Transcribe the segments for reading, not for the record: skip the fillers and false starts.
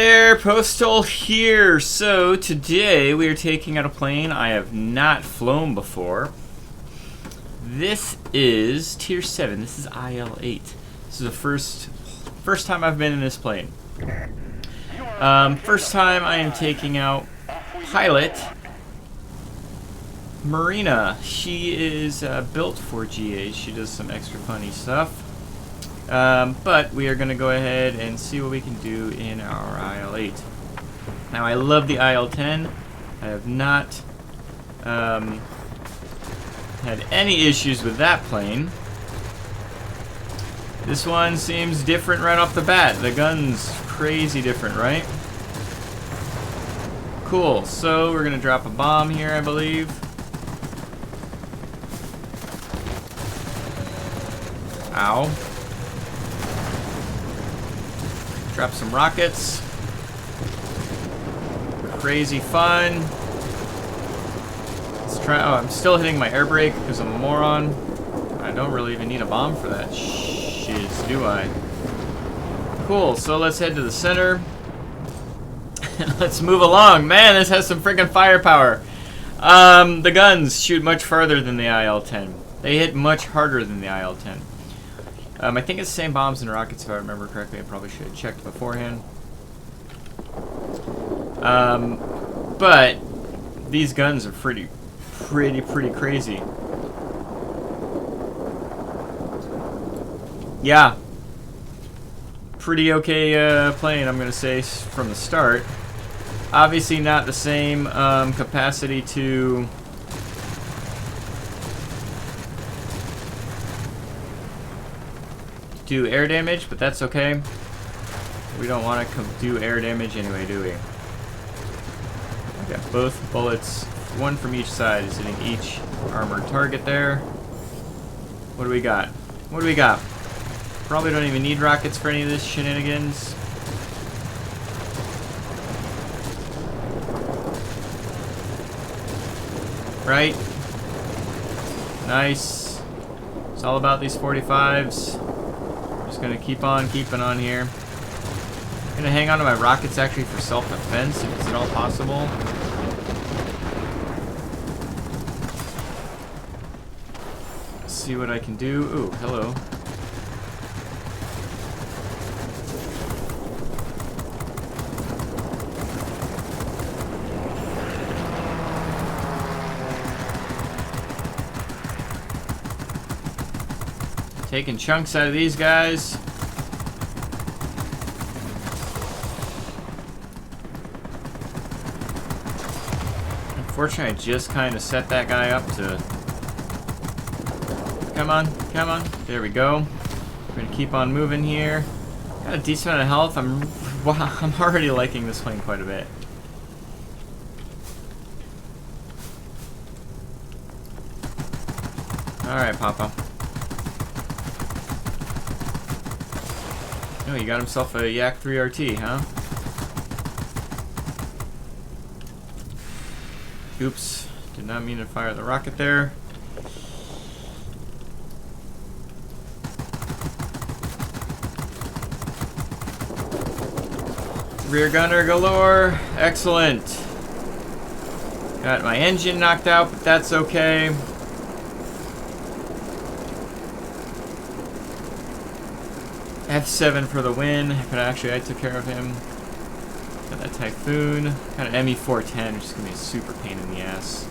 there, Postal here. So today we are taking out a plane I have not flown before. This is Tier 7. This is IL-8. This is the first time I've been in this plane. First time I am taking out pilot Marina. She is built for GA. She does some extra funny stuff. But we are going to go ahead and see what we can do in our IL-8. Now, I love the IL-10. I have not had any issues with that plane. This one seems different right off the bat. The gun's crazy different, right? Cool. So we're going to drop a bomb here, I believe. Ow. Drop some rockets. Crazy fun. Let's try. Oh, I'm still hitting my air brake because I'm a moron. I don't really even need a bomb for that shiz, do I? Cool, so let's head to the center. Let's move along. Man, this has some freaking firepower. The guns shoot much farther than the IL-10. They hit much harder than the IL-10. I think it's the same bombs and rockets, if I remember correctly. I probably should have checked beforehand. But these guns are pretty crazy. Yeah. Pretty okay plane, I'm going to say, from the start. Obviously not the same capacity to do air damage, but that's okay. We don't want to do air damage anyway, do we? Got both bullets, one from each side, is hitting each armored target there. What do we got? What do we got? Probably don't even need rockets for any of this shenanigans. Right? Nice. It's all about these 45s. Just gonna keep on keeping on here. I'm gonna hang on to my rockets actually for self-defense if it's at all possible. Let's see what I can do. Ooh, hello. Taking chunks out of these guys. Unfortunately, I just kind of set that guy up to... Come on, come on. There we go. We're going to keep on moving here. Got a decent amount of health. I'm already liking this plane quite a bit. Alright, Papa. Oh, he got himself a Yak 3RT, huh? Oops. Did not mean to fire the rocket there. Rear gunner galore. Excellent. Got my engine knocked out, but that's okay. F7 for the win, but actually I took care of him. Got that Typhoon. Got an ME-410, which is going to be a super pain in the ass.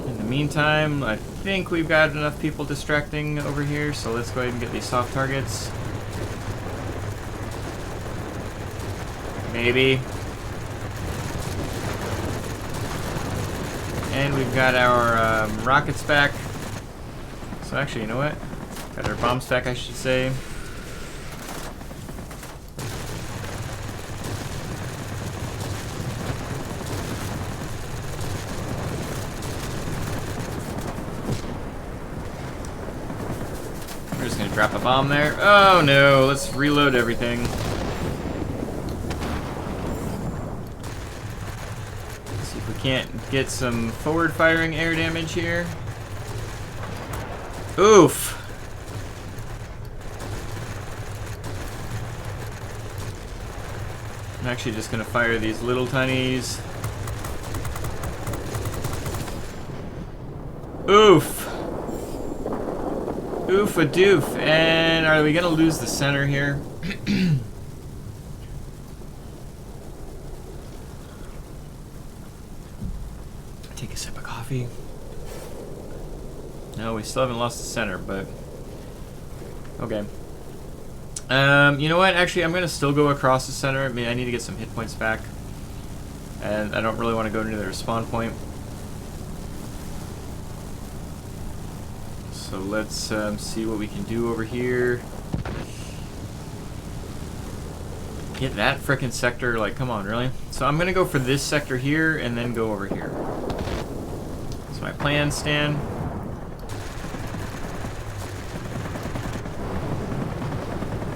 In the meantime, I think we've got enough people distracting over here, so let's go ahead and get these soft targets. Maybe. And we've got our rockets back. So actually, you know what? Got our bomb stack, I should say. We're just gonna drop a bomb there. Oh no, let's reload everything. Let's see if we can't get some forward firing air damage here. Oof. I'm actually just gonna fire these little tinies. Oof. Oof a doof. And are we gonna lose the center here? Take a sip of coffee. No, we still haven't lost the center, but okay. You know what? Actually, I'm gonna still go across the center. I mean, I need to get some hit points back, and I don't really want to go near their spawn point. So let's see what we can do over here. Get that frickin' sector, like, come on, really? So I'm gonna go for this sector here, and then go over here. That's my plan, Stan.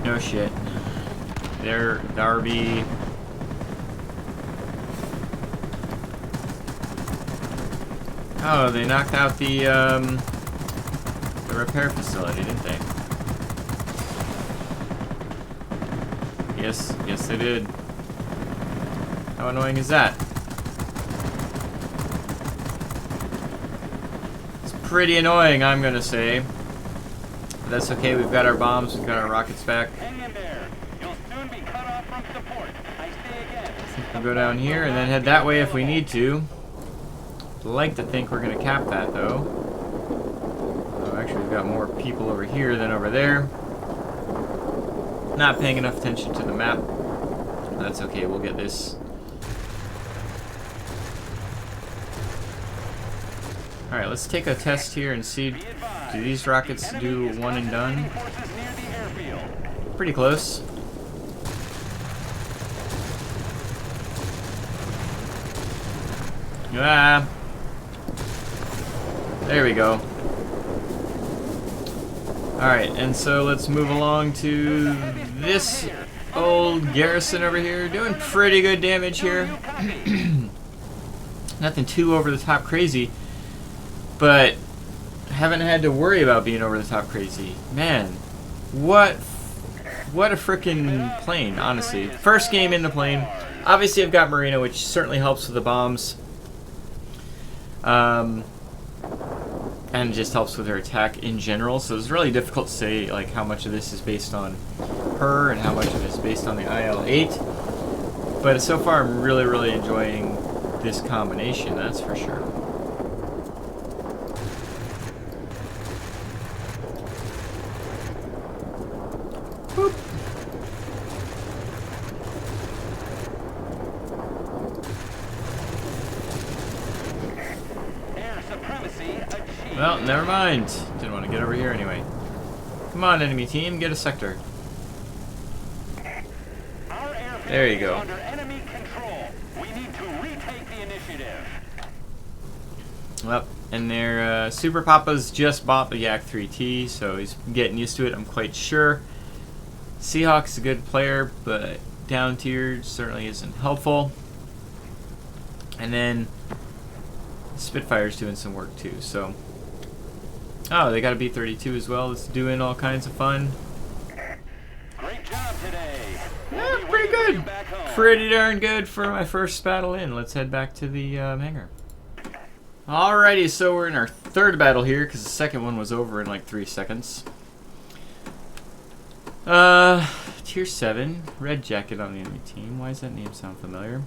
No shit. There, Darby. Oh, they knocked out the repair facility, didn't they? Yes, yes they did. How annoying is that? It's pretty annoying, I'm gonna say. But that's okay, we've got our bombs, we've got our rockets back. Hang in there. You'll soon be cut off from support. I say again. We'll go down here and then head that way if we need to. I'd like to think we're gonna cap that though. Oh, actually we've got more people over here than over there. Not paying enough attention to the map. That's okay, we'll get this. Alright, let's take a test here and see, do these rockets do one and done? Pretty close. Ah. There we go. Alright, and so let's move along to this old garrison over here. Doing pretty good damage here. Nothing too over the top crazy, but haven't had to worry about being over the top crazy. Man, what a freaking plane, honestly. First game in the plane. Obviously I've got Marina, which certainly helps with the bombs. And just helps with her attack in general, so it's really difficult to say like how much of this is based on her and how much of it is based on the IL-8. But so far I'm really enjoying this combination, that's for sure. Boop. Well, never mind. Didn't want to get over here anyway. Come on, enemy team, get a sector. There you go. Under enemy control. We need to retake the initiative. Well, and their Super Papa's just bought the Yak 3T, so he's getting used to it, I'm quite sure. Seahawk's a good player, but down tier certainly isn't helpful. And then Spitfire's doing some work too, so. Oh, they got a B-32 as well. It's doing all kinds of fun. Great job today. Yeah, pretty good. Pretty darn good for my first battle in. Let's head back to the hangar. Alrighty, so we're in our third battle here, because the second one was over in like 3 seconds. Tier 7, red jacket on the enemy team. Why does that name sound familiar?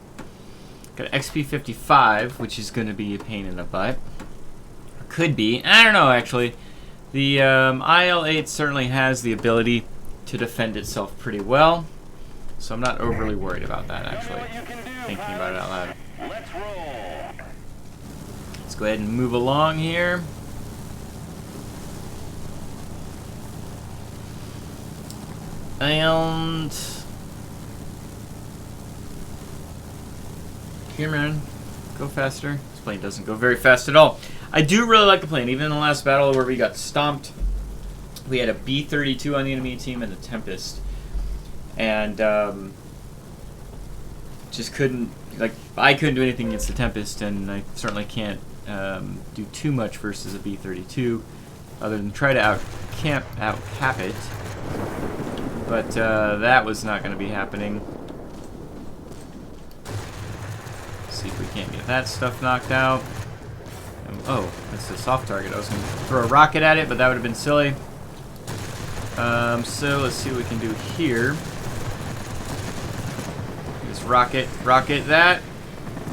Got XP55, which is going to be a pain in the butt. Or could be. I don't know, actually. The IL-8 certainly has the ability to defend itself pretty well. So I'm not overly worried about that, actually. Thinking about it out loud. Let's roll. Let's go ahead and move along here. And here, man, go faster. This plane doesn't go very fast at all. I do really like the plane. Even in the last battle where we got stomped, we had a B-32 on the enemy team and a Tempest, and just couldn't, like, I couldn't do anything against the Tempest, and I certainly can't do too much versus a B-32, other than try to out-cap it. But that was not going to be happening. that stuff knocked out. Oh, that's a soft target. I was going to throw a rocket at it, but that would have been silly. So let's see what we can do here. Just rocket that.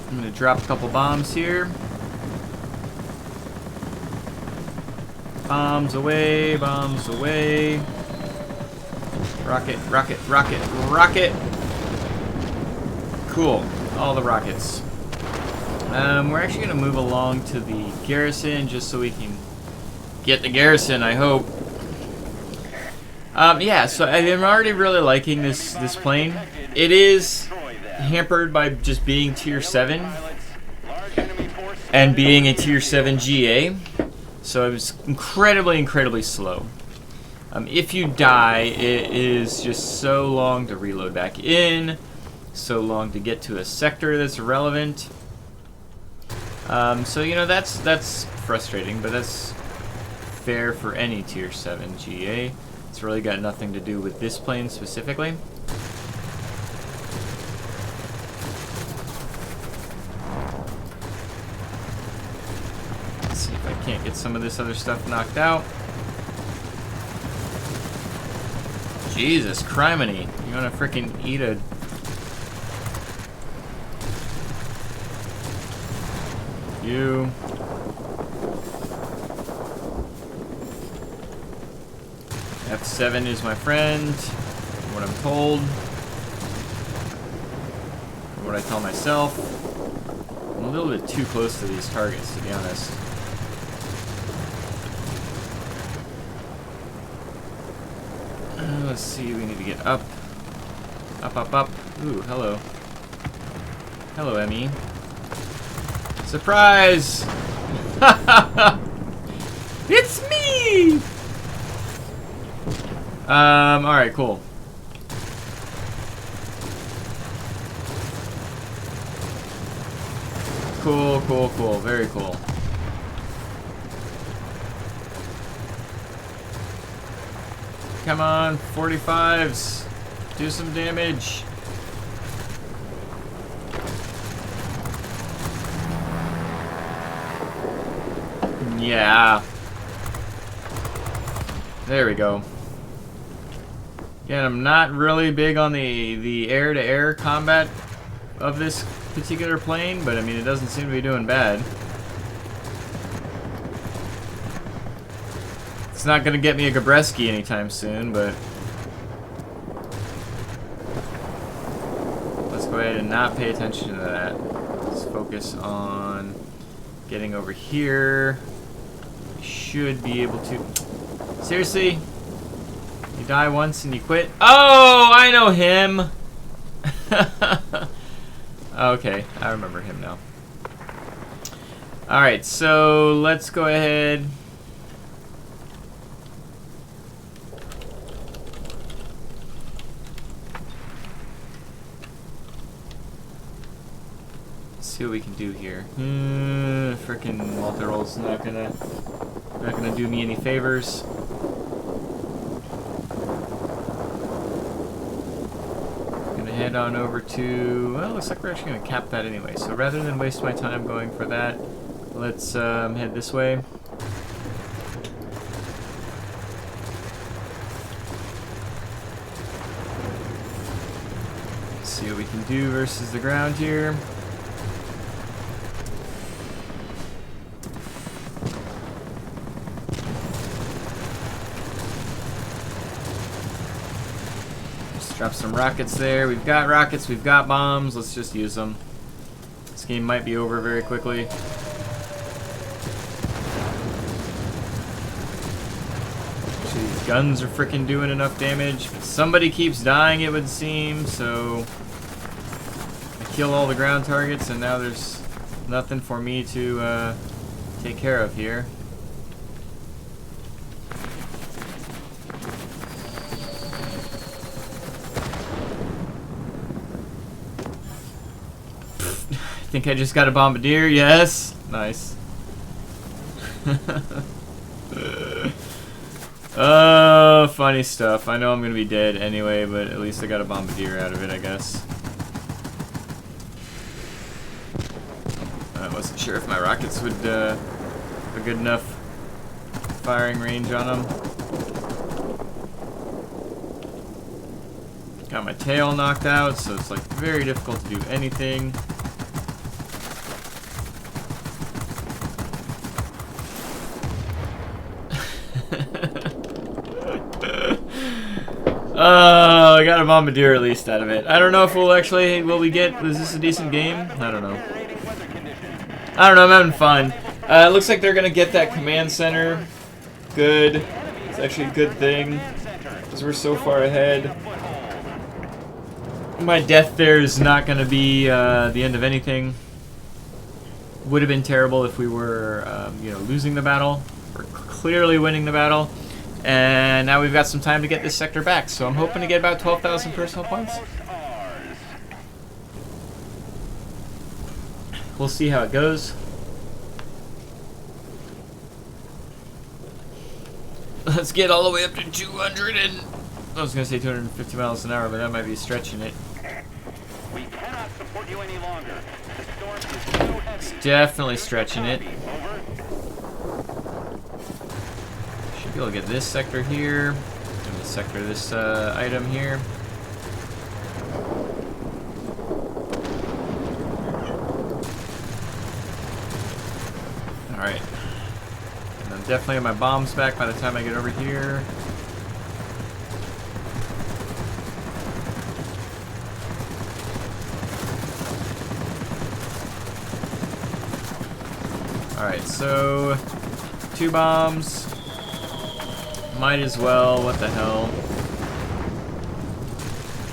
I'm going to drop a couple bombs here. Bombs away, bombs away. Rocket, rocket, rocket, rocket. Cool. All the rockets. We're actually going to move along to the garrison just so we can get the garrison, I hope. Yeah, so I'm already really liking this plane. It is hampered by just being Tier 7 and being a Tier 7 GA. So it was incredibly slow. If you die, it is just so long to reload back in, so long to get to a sector that's relevant. So you know that's frustrating, but that's fair for any Tier 7 GA. It's really got nothing to do with this plane specifically. Let's see if I can't get some of this other stuff knocked out. Jesus criminy. You wanna frickin' eat a... You... F7 is my friend, what I'm told, what I tell myself. I'm a little bit too close to these targets, to be honest. Let's see, we need to get up. Up. Ooh, hello. Hello, Emmy. Surprise! It's me! Alright, cool. Cool. Very cool. Come on, 45s. Do some damage. Yeah. There we go. Again, I'm not really big on the air-to-air combat of this particular plane, but I mean, it doesn't seem to be doing bad. It's not gonna get me a Gabreski anytime soon, but let's go ahead and not pay attention to that. Let's focus on getting over here. We should be able to... Seriously? You die once and you quit? Oh, I know him! Okay, I remember him now. Alright, so let's go ahead. See what we can do here. Frickin' multi-roll's not gonna do me any favors. Head on over to, well, looks like we're actually going to cap that anyway. So rather than waste my time going for that, let's head this way. See what we can do versus the ground here. Drop some rockets there. We've got rockets, we've got bombs. Let's just use them. This game might be over very quickly. Actually, these guns are freaking doing enough damage, but somebody keeps dying, it would seem, so I kill all the ground targets, and now there's nothing for me to take care of here. I think I just got a bombardier, yes. Nice. Oh, funny stuff. I know I'm gonna be dead anyway, but at least I got a bombardier out of it, I guess. I wasn't sure if my rockets would have a good enough firing range on them. Got my tail knocked out, so it's like very difficult to do anything. Oh, I got a bombardier at least out of it. I don't know if will we get, is this a decent game? I don't know. I don't know, I'm having fun. It looks like they're gonna get that command center. Good. It's actually a good thing, because we're so far ahead. My death there is not gonna be the end of anything. Would have been terrible if we were, you know, losing the battle. We're clearly winning the battle. And now we've got some time to get this sector back, so I'm hoping to get about 12,000 personal points. We'll see how it goes. Let's get all the way up to 200 and... I was going to say 250 miles an hour, but that might be stretching it. We cannot support you any longer. The storm is too heavy. It's definitely stretching it. Be able to get this sector here, and the sector this item here. Alright. And I'm definitely have my bombs back by the time I get over here. Alright, so 2 bombs. Might as well, what the hell.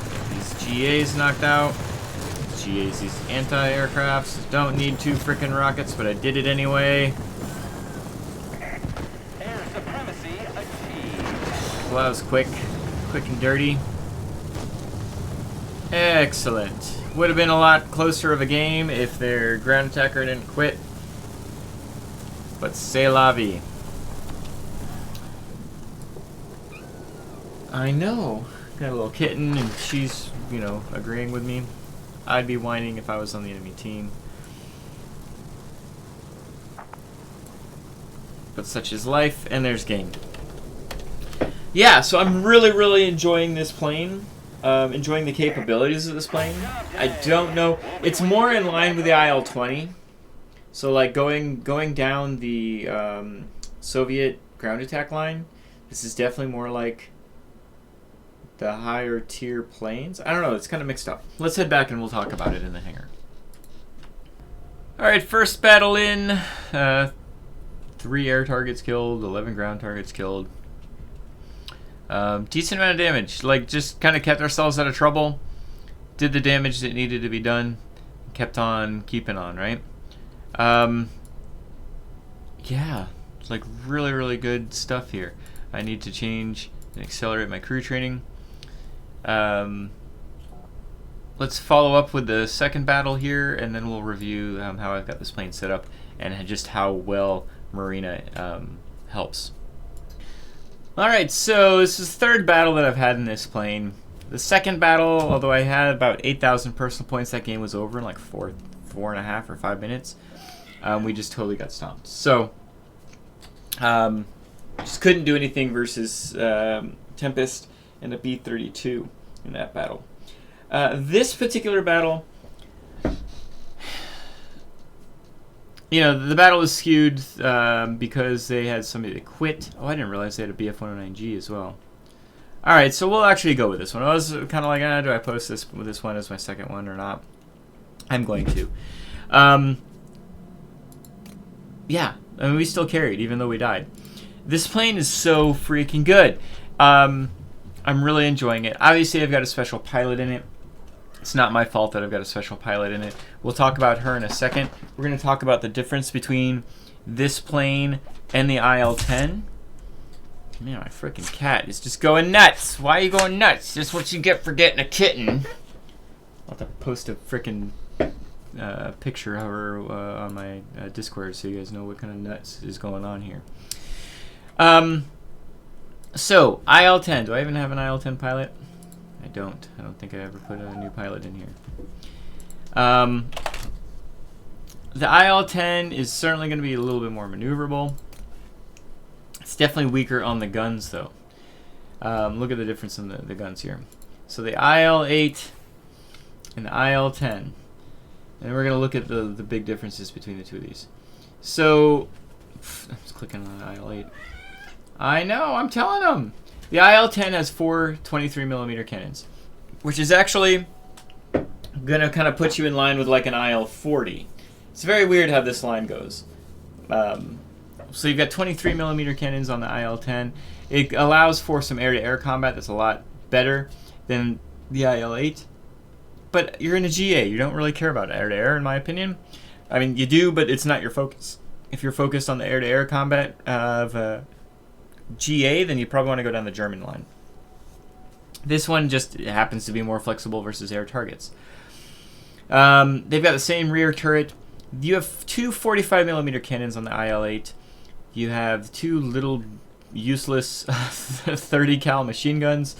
Get these GAs knocked out. GAs, these anti-aircrafts. Don't need 2 frickin' rockets, but I did it anyway. Air supremacy achieved. Well, that was quick. Quick and dirty. Excellent. Would have been a lot closer of a game if their ground attacker didn't quit. But c'est la vie. I know. Got a little kitten, and she's, you know, agreeing with me. I'd be whining if I was on the enemy team. But such is life, and there's game. Yeah, so I'm really, really enjoying this plane. Enjoying the capabilities of this plane. I don't know. It's more in line with the IL-20. So, like, going down the Soviet ground attack line, this is definitely more like the higher tier planes. I don't know, it's kind of mixed up. Let's head back and we'll talk about it in the hangar. Alright, first battle in. 3 air targets killed, 11 ground targets killed. Decent amount of damage. Like, just kind of kept ourselves out of trouble. Did the damage that needed to be done. Kept on keeping on, right? Yeah, it's like really, really good stuff here. I need to change and accelerate my crew training. Let's follow up with the second battle here, and then we'll review how I've got this plane set up and just how well Marina helps. Alright, so this is the third battle that I've had in this plane. The second battle, although I had about 8,000 personal points, that game was over in like 4.5 or 5 minutes. We just totally got stomped. So, just couldn't do anything versus Tempest and a B-32 in that battle. This particular battle, you know, the battle was skewed because they had somebody that quit. Oh, I didn't realize they had a BF-109G as well. Alright, so we'll actually go with this one. I was kind of like, do I post this with this one as my second one or not? I'm going to. Yeah, I mean, we still carried, even though we died. This plane is so freaking good. I'm really enjoying it. Obviously, I've got a special pilot in it. It's not my fault that I've got a special pilot in it. We'll talk about her in a second. We're going to talk about the difference between this plane and the IL-10. Man, my freaking cat is just going nuts. Why are you going nuts? Just what you get for getting a kitten. I'll have to post a freaking picture of her on my Discord so you guys know what kind of nuts is going on here. So, IL-10. Do I even have an IL-10 pilot? I don't. I don't think I ever put a new pilot in here. The IL-10 is certainly going to be a little bit more maneuverable. It's definitely weaker on the guns, though. Look at the difference in the guns here. So the IL-8 and the IL-10. And we're going to look at the big differences between the two of these. So, I'm just clicking on the IL-8. I know, I'm telling them. The IL-10 has 4 23mm cannons, which is actually going to kind of put you in line with like an IL-40. It's very weird how this line goes. So you've got 23mm cannons on the IL-10. It allows for some air-to-air combat that's a lot better than the IL-8. But you're in a GA. You don't really care about air-to-air, in my opinion. I mean, you do, but it's not your focus. If you're focused on the air-to-air combat of GA, then you probably want to go down the German line. This one just happens to be more flexible versus air targets. They've got the same rear turret. You have 2 45mm cannons on the IL-8. You have 2 little useless 30 cal machine guns.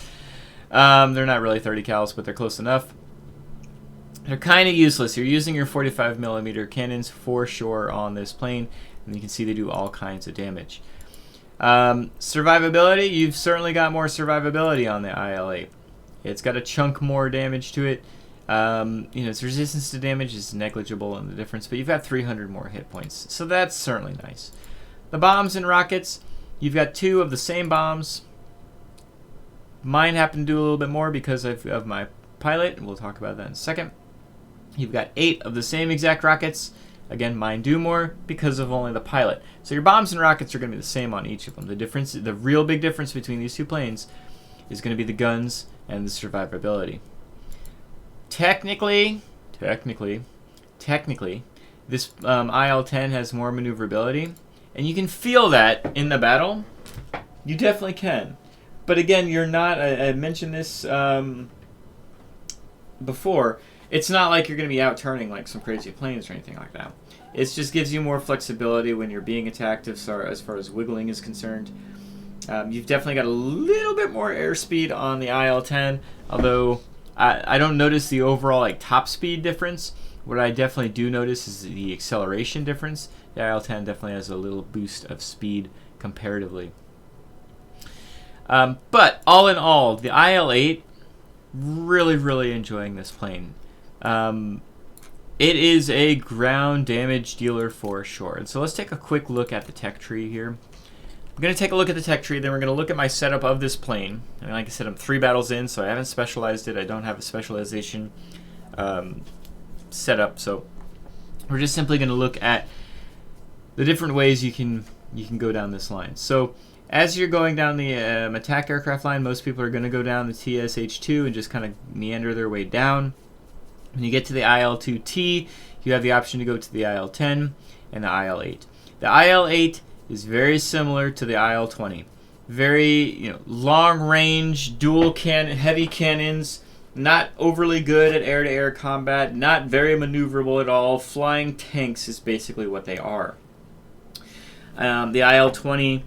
They're not really 30 cals, but they're close enough. They're kind of useless. You're using your 45mm cannons for sure on this plane, and you can see they do all kinds of damage. Survivability, you've certainly got more survivability on the IL-8. It's got a chunk more damage to it. Its resistance to damage is negligible in the difference, but you've got 300 more hit points, so that's certainly nice. The bombs and rockets, you've got 2 of the same bombs. Mine happen to do a little bit more because of my pilot, and we'll talk about that in a second. You've got 8 of the same exact rockets. Again, mine do more because of only the pilot. So your bombs and rockets are going to be the same on each of them. The real big difference between these two planes is going to be the guns and the survivability. Technically, this IL-10 has more maneuverability, and you can feel that in the battle. You definitely can. But again, you're not, I mentioned this before, it's not like you're going to be out-turning like some crazy planes or anything like that. It just gives you more flexibility when you're being attacked as far as wiggling is concerned. You've definitely got a little bit more airspeed on the IL-10, although I don't notice the overall like top speed difference. What I definitely do notice is the acceleration difference. The IL-10 definitely has a little boost of speed comparatively. But all in all, the IL-8, really enjoying this plane. It is a ground damage dealer for sure. And so let's take a quick look at the tech tree here. I'm going to take a look at the tech tree, then we're going to look at my setup of this plane. And like I said, I'm 3 battles in, so I haven't specialized it. I don't have a specialization setup, so we're just simply going to look at the different ways you can go down this line. So as you're going down the attack aircraft line, most people are going to go down the TSH-2 and just kind of meander their way down. When you get to the IL-2T, you have the option to go to the IL-10 and the IL-8. The IL-8 is very similar to the IL-20. Very, long-range, heavy cannons, not overly good at air-to-air combat, not very maneuverable at all. Flying tanks is basically what they are. The IL-20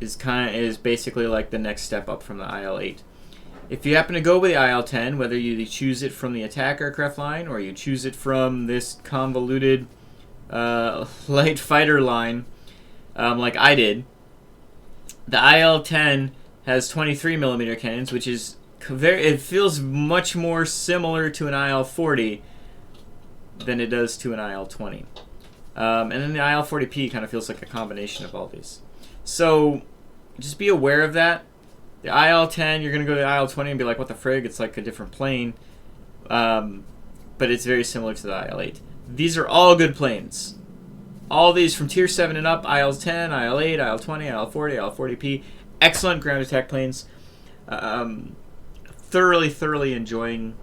is basically like the next step up from the IL-8. If you happen to go with the IL-10, whether you choose it from the attack aircraft line or you choose it from this convoluted light fighter line, like I did, the IL-10 has 23mm cannons, which is it feels much more similar to an IL-40 than it does to an IL-20. And then the IL-40P kind of feels like a combination of all these. So just be aware of that. The IL-10, you're going to go to the IL-20 and be like, what the frig? It's like a different plane. But it's very similar to the IL-8. These are all good planes. All these from Tier 7 and up, IL-10, IL-8, IL-20, IL-40, IL-40P. Excellent ground attack planes. Thoroughly enjoying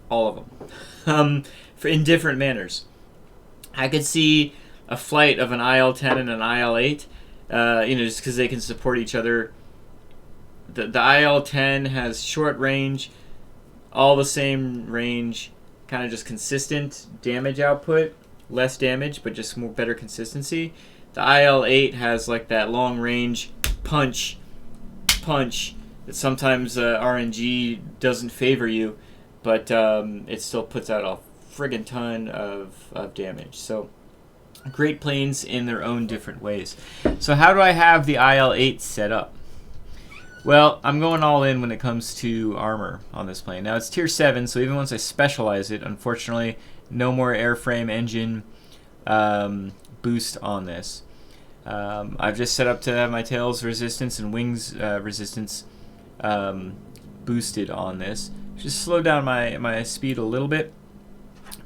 all of them. In different manners. I could see a flight of an IL-10 and an IL-8, just because they can support each other. The IL-10 has short range, all the same range, kind of just consistent damage output, less damage, but just better consistency. The IL-8 has like that long range punch that sometimes RNG doesn't favor you, but it still puts out a friggin' ton of damage. So great planes in their own different ways. So how do I have the IL-8 set up? Well, I'm going all in when it comes to armor on this plane. Now it's tier 7, so even once I specialize it, unfortunately, no more airframe engine boost on this. I've just set up to have my tails resistance and wings resistance boosted on this. Just slow down my speed a little bit,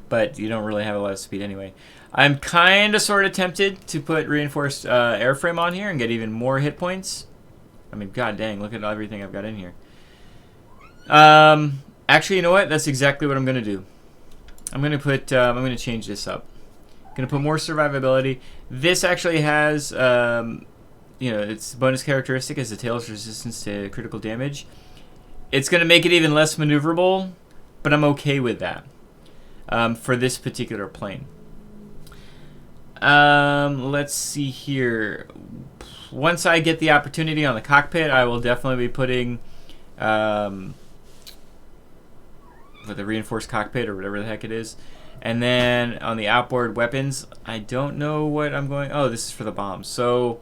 but you don't really have a lot of speed anyway. I'm kind of sort of tempted to put reinforced airframe on here and get even more hit points. I mean, god dang, look at everything I've got in here. Actually, you know what? That's exactly what I'm going to do. I'm going to put, I'm going to change this up. I'm going to put more survivability. This actually has, you know, its bonus characteristic is the tail's resistance to critical damage. It's going to make it even less maneuverable, but I'm okay with that for this particular plane. Let's see here. Once I get the opportunity on the cockpit, I will definitely be putting with the reinforced cockpit or whatever the heck it is. And then on the outboard weapons, I don't know what I'm going... Oh, this is for the bombs. So,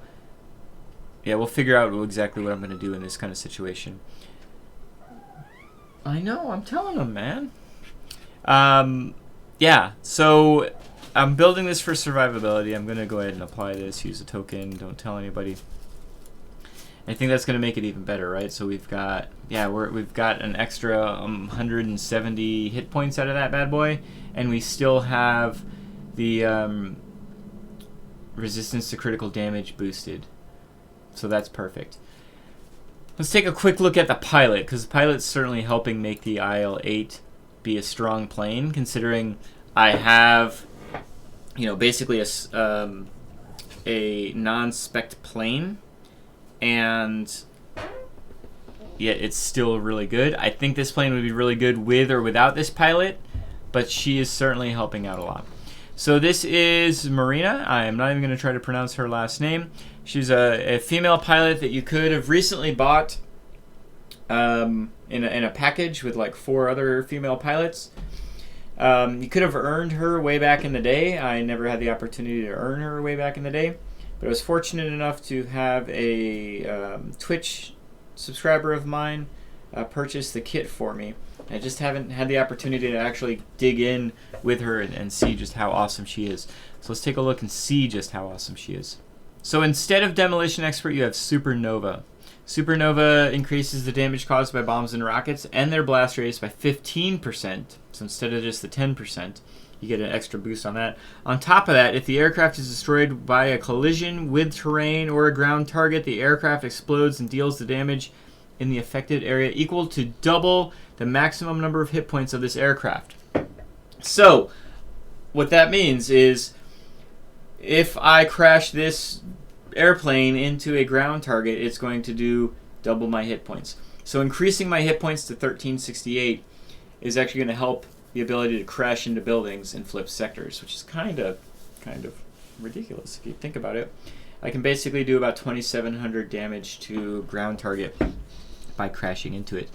yeah, we'll figure out exactly what I'm going to do in this kind of situation. I know, I'm telling them, man. Yeah, so I'm building this for survivability. I'm going to go ahead and apply this, use a token, don't tell anybody. I think that's going to make it even better, right? So we've got, yeah, we've got an extra 170 hit points out of that bad boy, and we still have the resistance to critical damage boosted. So that's perfect. Let's take a quick look at the pilot, because the pilot's certainly helping make the IL-8 be a strong plane, considering I have, you know, basically a non-spec plane, and yet it's still really good. I think this plane would be really good with or without this pilot, but she is certainly helping out a lot. So this is Marina. I am not even going to try to pronounce her last name. She's a female pilot that you could have recently bought in a package with like 4 other female pilots. You could have earned her way back in the day. I never had the opportunity to earn her way back in the day, but I was fortunate enough to have a Twitch subscriber of mine purchase the kit for me. I just haven't had the opportunity to actually dig in with her and see just how awesome she is. So let's take a look and see just how awesome she is. So instead of Demolition Expert, you have Supernova. Supernova increases the damage caused by bombs and rockets and their blast radius by 15%. So instead of just the 10%, you get an extra boost on that. On top of that, if the aircraft is destroyed by a collision with terrain or a ground target, the aircraft explodes and deals the damage in the affected area equal to double the maximum number of hit points of this aircraft. So what that means is if I crash this airplane into a ground target, it's going to do double my hit points. So increasing my hit points to 1368 is actually going to help the ability to crash into buildings and flip sectors, which is kind of ridiculous if you think about it. I can basically do about 2,700 damage to ground target by crashing into it.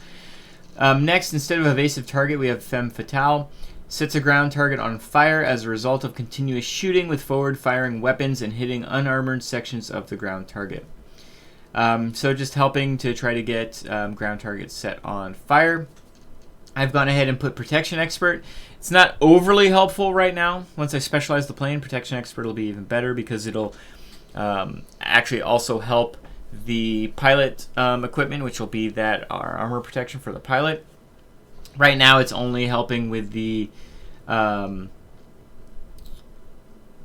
Next, instead of evasive target, we have Femme Fatale. Sets a ground target on fire as a result of continuous shooting with forward-firing weapons and hitting unarmored sections of the ground target. So just helping to try to get ground targets set on fire. I've gone ahead and put Protection Expert. It's not overly helpful right now. Once I specialize the plane, Protection Expert will be even better because it'll actually also help the pilot equipment, which will be that armor protection for the pilot. Right now, it's only helping with the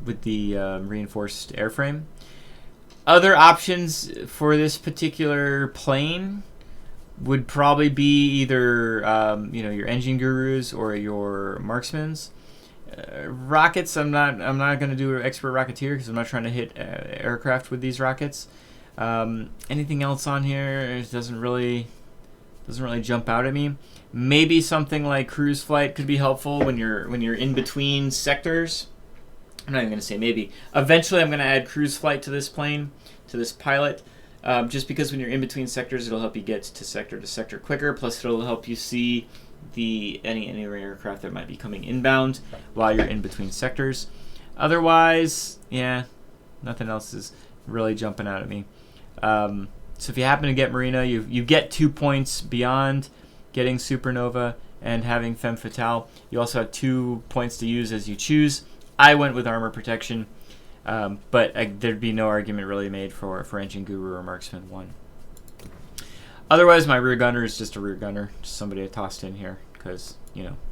reinforced airframe. Other options for this particular plane would probably be either you know, your engine gurus or your marksmans. Rockets, I'm not going to do an expert rocketeer because I'm not trying to hit aircraft with these rockets. Anything else on here? It doesn't really jump out at me. Maybe something like cruise flight could be helpful when you're in between sectors. I'm not even going to say maybe. Eventually, I'm going to add cruise flight to this plane, to this pilot, just because when you're in between sectors, it'll help you get to sector quicker. Plus, it'll help you see any aircraft that might be coming inbound while you're in between sectors. Otherwise, yeah, nothing else is really jumping out at me. So if you happen to get Marina, you get 2 points beyond getting Supernova and having Femme Fatale. You also have 2 points to use as you choose. I went with Armor Protection, but there'd be no argument really made for Engine Guru or Marksman 1. Otherwise, my rear gunner is just a rear gunner, just somebody I tossed in here because,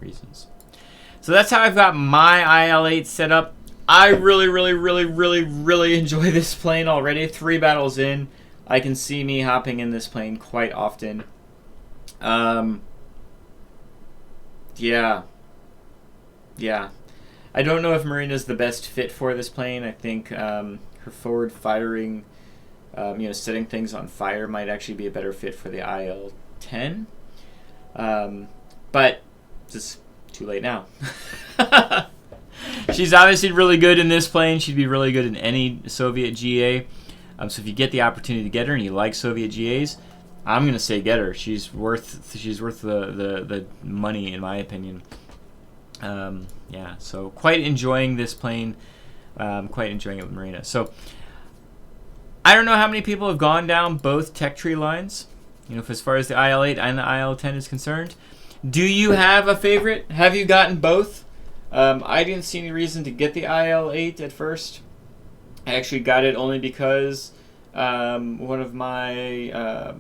reasons. So that's how I've got my IL-8 set up. I really, really, really, really, really enjoy this plane already. 3 battles in, I can see me hopping in this plane quite often. Yeah. I don't know if Marina's the best fit for this plane. I think her forward firing, setting things on fire might actually be a better fit for the IL-10. But it's too late now. She's obviously really good in this plane. She'd be really good in any Soviet GA. So if you get the opportunity to get her and you like Soviet GAs, I'm gonna say get her. She's worth the money in my opinion. So quite enjoying this plane. Quite enjoying it with Marina. So I don't know how many people have gone down both tech tree lines. As far as the IL-8 and the IL-10 is concerned. Do you have a favorite? Have you gotten both? I didn't see any reason to get the IL-8 at first. I actually got it only because one of my, I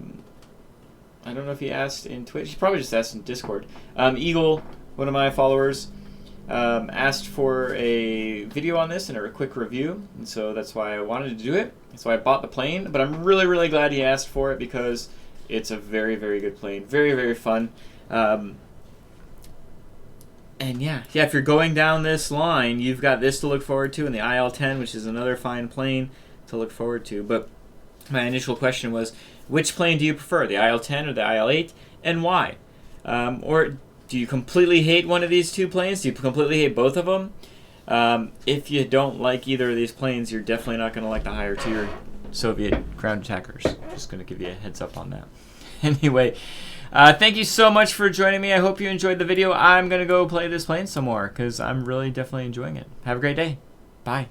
don't know if he asked in Twitch, he probably just asked in Discord. Eagle, one of my followers, asked for a video on this and a quick review, and so that's why I wanted to do it. That's why I bought the plane, but I'm really, really glad he asked for it because it's a very, very good plane. Very, very fun. And yeah, if you're going down this line, you've got this to look forward to, and the IL-10, which is another fine plane to look forward to. But my initial question was, which plane do you prefer, the IL-10 or the IL-8, and why? Or do you completely hate one of these two planes? Do you completely hate both of them? If you don't like either of these planes, you're definitely not going to like the higher tier Soviet ground attackers. Just going to give you a heads up on that. Anyway, thank you so much for joining me. I hope you enjoyed the video. I'm going to go play this plane some more because I'm really definitely enjoying it. Have a great day. Bye.